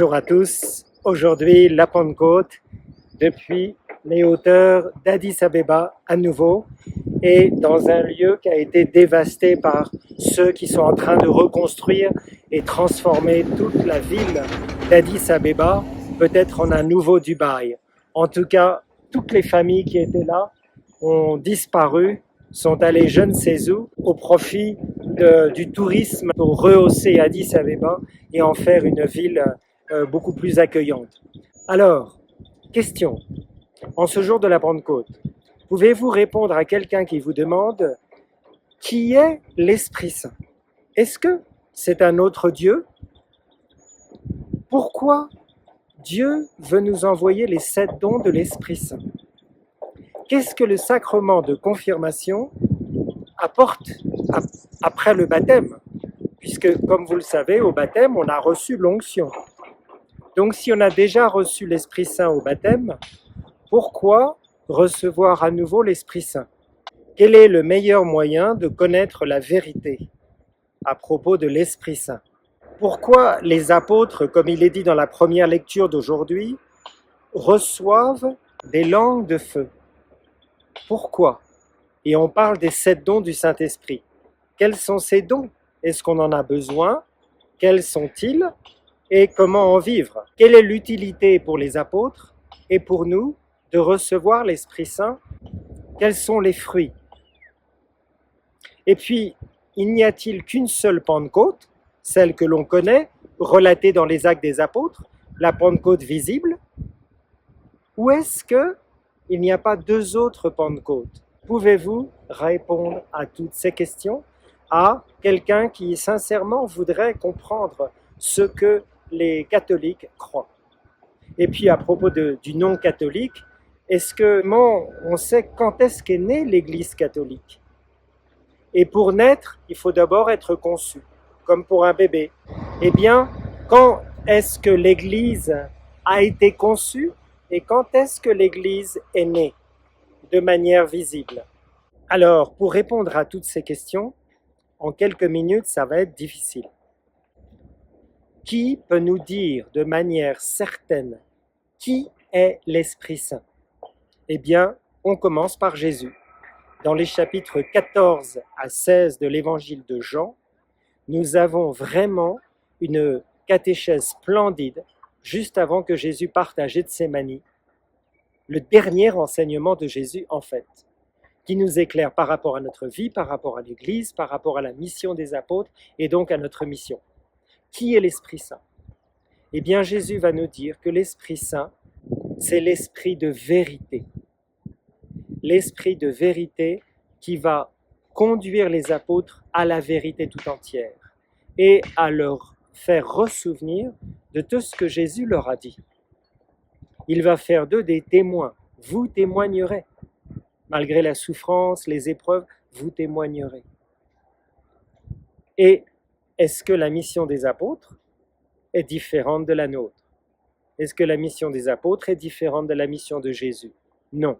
Bonjour à tous, aujourd'hui la Pentecôte depuis les hauteurs d'Addis Abeba à nouveau et dans un lieu qui a été dévasté par ceux qui sont en train de reconstruire et transformer toute la ville d'Addis Abeba, peut-être en un nouveau Dubaï. En tout cas, toutes les familles qui étaient là ont disparu, sont allées je ne sais où au profit du tourisme pour rehausser Addis Abeba et en faire une ville beaucoup plus accueillante. Alors, question, en ce jour de la Pentecôte, pouvez-vous répondre à quelqu'un qui vous demande qui est l'Esprit Saint? Est-ce que c'est un autre Dieu? Pourquoi Dieu veut nous envoyer les 7 dons de l'Esprit Saint? Qu'est-ce que le sacrement de confirmation apporte après le baptême? Puisque, comme vous le savez, au baptême, on a reçu l'onction. Donc, si on a déjà reçu l'Esprit Saint au baptême, pourquoi recevoir à nouveau l'Esprit Saint? Quel est le meilleur moyen de connaître la vérité à propos de l'Esprit Saint? Pourquoi les apôtres, comme il est dit dans la première lecture d'aujourd'hui, reçoivent des langues de feu? Pourquoi? Et on parle des 7 dons du Saint-Esprit. Quels sont ces dons? Est-ce qu'on en a besoin? Quels sont-ils? Et comment en vivre? Quelle est l'utilité pour les apôtres et pour nous de recevoir l'Esprit Saint? Quels sont les fruits? Et puis, il n'y a-t-il qu'une seule Pentecôte, celle que l'on connaît, relatée dans les Actes des Apôtres, la Pentecôte visible? Ou est-ce qu'il n'y a pas 2 autres Pentecôtes? Pouvez-vous répondre à toutes ces questions à quelqu'un qui sincèrement voudrait comprendre ce que les catholiques croient? Et puis à propos du non-catholique, est-ce que on sait quand est-ce qu'est née l'Église catholique? Et pour naître, il faut d'abord être conçu, comme pour un bébé. Eh bien, quand est-ce que l'Église a été conçue et quand est-ce que l'Église est née de manière visible? Alors, pour répondre à toutes ces questions, en quelques minutes, ça va être difficile. Qui peut nous dire de manière certaine qui est l'Esprit Saint? Eh bien, on commence par Jésus. Dans les chapitres 14 à 16 de l'Évangile de Jean, nous avons vraiment une catéchèse splendide juste avant que Jésus parte à Gethsémani, le dernier enseignement de Jésus en fait, qui nous éclaire par rapport à notre vie, par rapport à l'Église, par rapport à la mission des apôtres et donc à notre mission. Qui est l'Esprit Saint? Eh bien, Jésus va nous dire que l'Esprit Saint, c'est l'Esprit de vérité. L'Esprit de vérité qui va conduire les apôtres à la vérité tout entière et à leur faire ressouvenir de tout ce que Jésus leur a dit. Il va faire d'eux des témoins. Vous témoignerez. Malgré la souffrance, les épreuves, vous témoignerez. Et est-ce que la mission des apôtres est différente de la nôtre? Est-ce que la mission des apôtres est différente de la mission de Jésus? Non.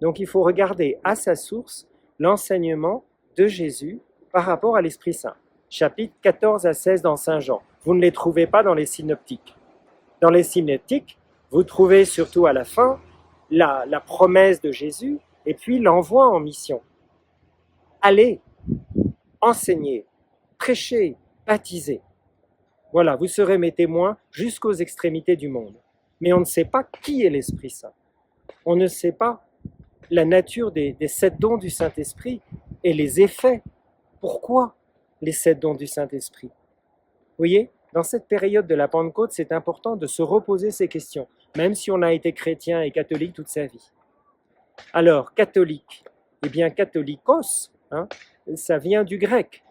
Donc il faut regarder à sa source l'enseignement de Jésus par rapport à l'Esprit Saint. Chapitres 14 à 16 dans Saint Jean. Vous ne les trouvez pas dans les synoptiques. Dans les synoptiques, vous trouvez surtout à la fin la promesse de Jésus et puis l'envoi en mission. Allez, enseignez, prêchez, baptisez. Voilà, vous serez mes témoins jusqu'aux extrémités du monde. Mais on ne sait pas qui est l'Esprit Saint. On ne sait pas la nature des 7 dons du Saint-Esprit et les effets. Pourquoi les 7 dons du Saint-Esprit? Vous voyez, dans cette période de la Pentecôte, c'est important de se reposer ces questions, même si on a été chrétien et catholique toute sa vie. Alors, catholique, eh bien catholikos, ça vient du grec,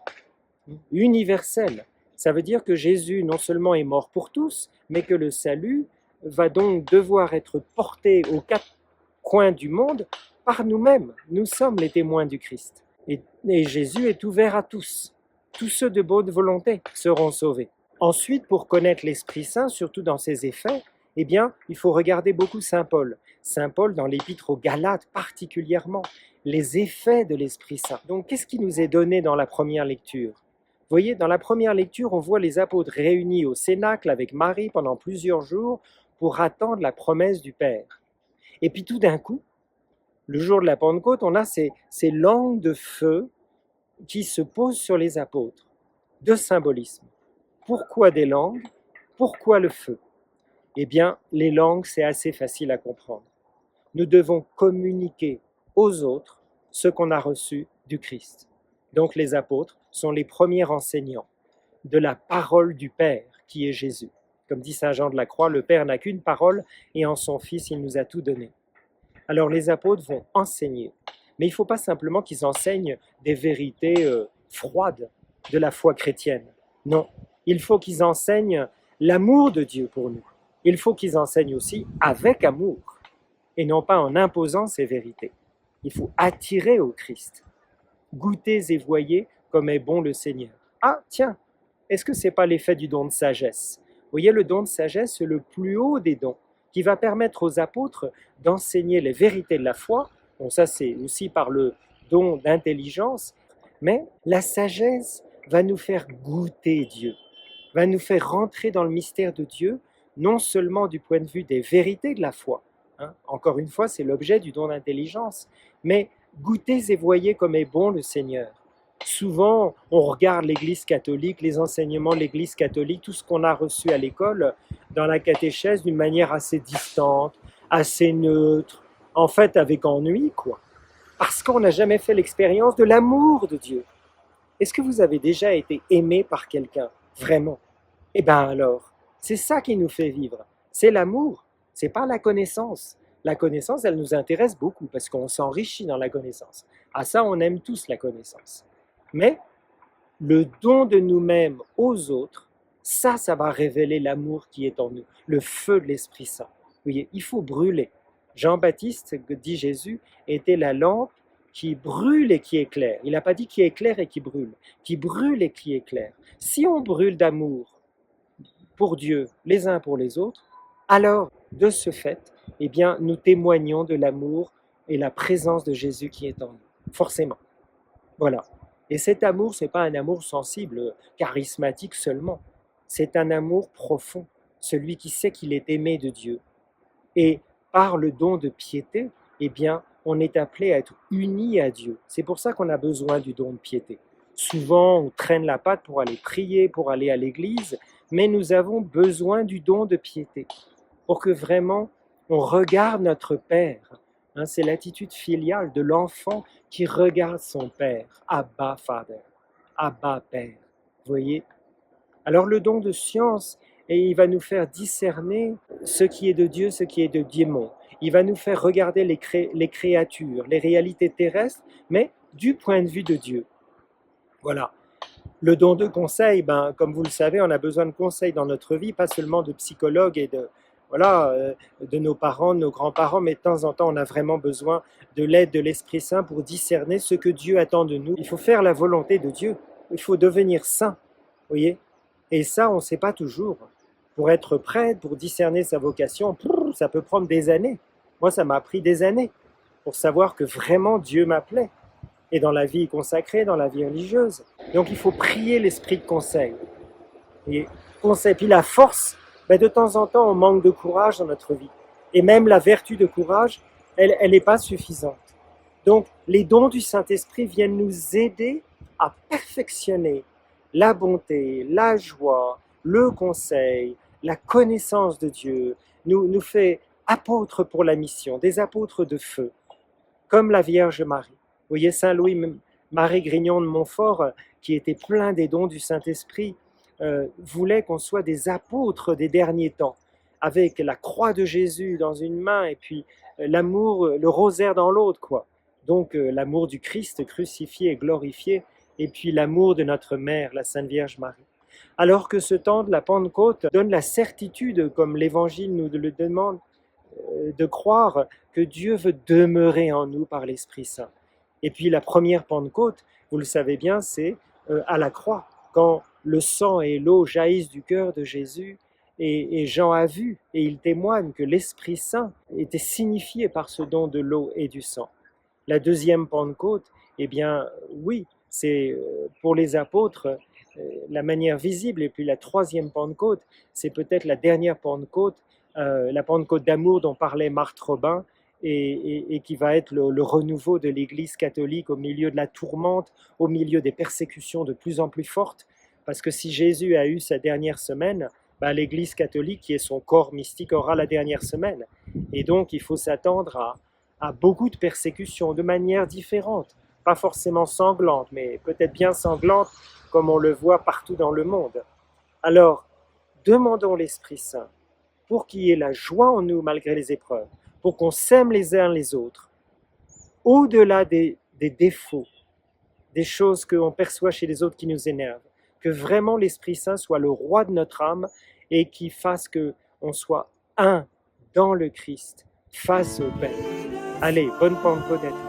universel. Ça veut dire que Jésus non seulement est mort pour tous, mais que le salut va donc devoir être porté aux 4 coins du monde par nous-mêmes. Nous sommes les témoins du Christ. Et Jésus est ouvert à tous. Tous ceux de bonne volonté seront sauvés. Ensuite, pour connaître l'Esprit Saint, surtout dans ses effets, eh bien, il faut regarder beaucoup Saint Paul. Saint Paul, dans l'Épître aux Galates particulièrement, les effets de l'Esprit Saint. Donc, qu'est-ce qui nous est donné dans la première lecture? voyez, dans la première lecture, on voit les apôtres réunis au Cénacle avec Marie pendant plusieurs jours pour attendre la promesse du Père. Et puis tout d'un coup, le jour de la Pentecôte, on a ces langues de feu qui se posent sur les apôtres. Deux symbolismes. Pourquoi des langues? Pourquoi le feu? Eh bien, les langues, c'est assez facile à comprendre. Nous devons communiquer aux autres ce qu'on a reçu du Christ. Donc les apôtres sont les premiers enseignants de la parole du Père, qui est Jésus. Comme dit Saint Jean de la Croix, le Père n'a qu'une parole et en son Fils, il nous a tout donné. Alors les apôtres vont enseigner, mais il ne faut pas simplement qu'ils enseignent des vérités froides de la foi chrétienne. Non, il faut qu'ils enseignent l'amour de Dieu pour nous. Il faut qu'ils enseignent aussi avec amour, et non pas en imposant ces vérités. Il faut attirer au Christ. Goûtez et voyez comme est bon le Seigneur. Ah, tiens, est-ce que ce n'est pas l'effet du don de sagesse? Vous voyez, le don de sagesse, c'est le plus haut des dons, qui va permettre aux apôtres d'enseigner les vérités de la foi. Bon, ça, c'est aussi par le don d'intelligence, mais la sagesse va nous faire goûter Dieu, va nous faire rentrer dans le mystère de Dieu, non seulement du point de vue des vérités de la foi, encore une fois, c'est l'objet du don d'intelligence, mais goûtez et voyez comme est bon le Seigneur. Souvent, on regarde l'Église catholique, les enseignements de l'Église catholique, tout ce qu'on a reçu à l'école, dans la catéchèse, d'une manière assez distante, assez neutre, en fait avec ennui, quoi. Parce qu'on n'a jamais fait l'expérience de l'amour de Dieu. Est-ce que vous avez déjà été aimé par quelqu'un, vraiment? Eh bien alors, c'est ça qui nous fait vivre, c'est l'amour, c'est pas la connaissance. La connaissance, elle nous intéresse beaucoup parce qu'on s'enrichit dans la connaissance. À ça, on aime tous la connaissance. Mais le don de nous-mêmes aux autres, ça va révéler l'amour qui est en nous, le feu de l'Esprit Saint. Vous voyez, il faut brûler. Jean-Baptiste, dit Jésus, était la lampe qui brûle et qui éclaire. Il n'a pas dit qui éclaire et qui brûle et qui éclaire. Si on brûle d'amour pour Dieu, les uns pour les autres, alors, de ce fait, eh bien, nous témoignons de l'amour et la présence de Jésus qui est en nous, forcément. Voilà. Et cet amour, ce n'est pas un amour sensible, charismatique seulement. C'est un amour profond, celui qui sait qu'il est aimé de Dieu. Et par le don de piété, eh bien, on est appelé à être unis à Dieu. C'est pour ça qu'on a besoin du don de piété. Souvent, on traîne la patte pour aller prier, pour aller à l'église, mais nous avons besoin du don de piété pour que vraiment on regarde notre Père. C'est l'attitude filiale de l'enfant qui regarde son Père. Abba, Father. Abba, Père. Vous voyez? Alors le don de science, et il va nous faire discerner ce qui est de Dieu, ce qui est de démon. Il va nous faire regarder les créatures, les réalités terrestres, mais du point de vue de Dieu. Voilà. Le don de conseil, comme vous le savez, on a besoin de conseils dans notre vie, pas seulement de psychologues et de nos parents, de nos grands-parents, mais de temps en temps, on a vraiment besoin de l'aide de l'Esprit Saint pour discerner ce que Dieu attend de nous. Il faut faire la volonté de Dieu, il faut devenir saint, voyez. Et ça, on ne sait pas toujours. Pour être prêtre, pour discerner sa vocation, ça peut prendre des années. Moi, ça m'a pris des années pour savoir que vraiment Dieu m'appelait. Et dans la vie consacrée, dans la vie religieuse. Donc il faut prier l'esprit de conseil. Et puis la force, de temps en temps, on manque de courage dans notre vie. Et même la vertu de courage, elle n'est pas suffisante. Donc les dons du Saint-Esprit viennent nous aider à perfectionner la bonté, la joie, le conseil, la connaissance de Dieu, nous fait apôtres pour la mission, des apôtres de feu, comme la Vierge Marie. Vous voyez, Saint Louis-Marie Grignon de Montfort, qui était plein des dons du Saint-Esprit, voulait qu'on soit des apôtres des derniers temps, avec la croix de Jésus dans une main et puis l'amour, le rosaire dans l'autre, quoi. Donc l'amour du Christ crucifié et glorifié, et puis l'amour de notre Mère, la Sainte Vierge Marie. Alors que ce temps de la Pentecôte donne la certitude, comme l'Évangile nous le demande, de croire que Dieu veut demeurer en nous par l'Esprit Saint. Et puis la première Pentecôte, vous le savez bien, c'est à la croix, quand le sang et l'eau jaillissent du cœur de Jésus, et Jean a vu, et il témoigne que l'Esprit Saint était signifié par ce don de l'eau et du sang. La deuxième Pentecôte, eh bien oui, c'est pour les apôtres la manière visible. Et puis la troisième Pentecôte, c'est peut-être la dernière Pentecôte, la Pentecôte d'amour dont parlait Marthe Robin, et qui va être le renouveau de l'Église catholique au milieu de la tourmente, au milieu des persécutions de plus en plus fortes. Parce que si Jésus a eu sa dernière semaine, l'Église catholique, qui est son corps mystique, aura la dernière semaine. Et donc, il faut s'attendre à beaucoup de persécutions de manière différente, pas forcément sanglante, mais peut-être bien sanglante, comme on le voit partout dans le monde. Alors, demandons l'Esprit Saint pour qu'il y ait la joie en nous malgré les épreuves, pour qu'on s'aime les uns les autres, au-delà des défauts, des choses qu'on perçoit chez les autres qui nous énervent, que vraiment l'Esprit Saint soit le roi de notre âme et qui fasse qu'on soit un dans le Christ face au Père. Allez, bonne Pentecôte à tous.